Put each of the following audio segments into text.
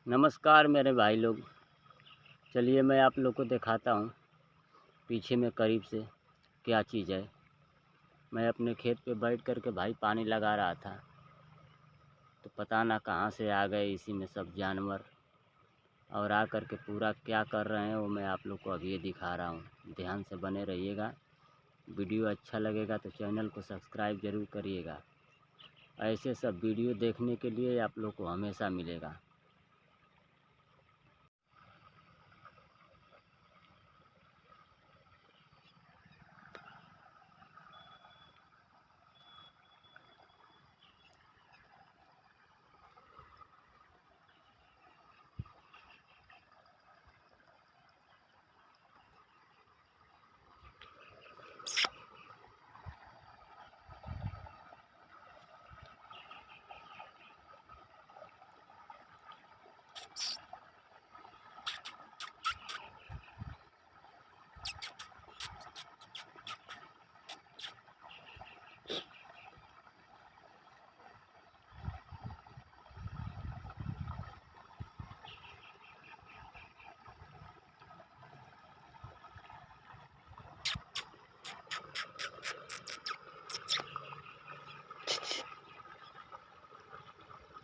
नमस्कार मेरे भाई लोग। चलिए मैं आप लोग को दिखाता हूँ पीछे में करीब से क्या चीज़ है। मैं अपने खेत पे बैठ कर के भाई पानी लगा रहा था, तो पता ना कहाँ से आ गए इसी में सब जानवर, और आ कर के पूरा क्या कर रहे हैं वो मैं आप लोग को अभी दिखा रहा हूँ। ध्यान से बने रहिएगा। वीडियो अच्छा लगेगा तो चैनल को सब्सक्राइब ज़रूर करिएगा। ऐसे सब वीडियो देखने के लिए आप लोग को हमेशा मिलेगा।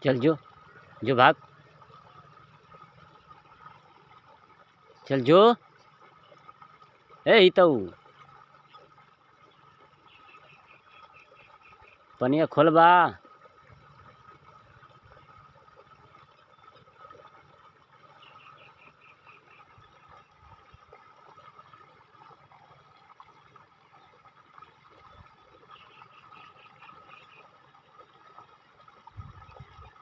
चल जो जो भाग, चल जो। ई तो पनिया खोलबा।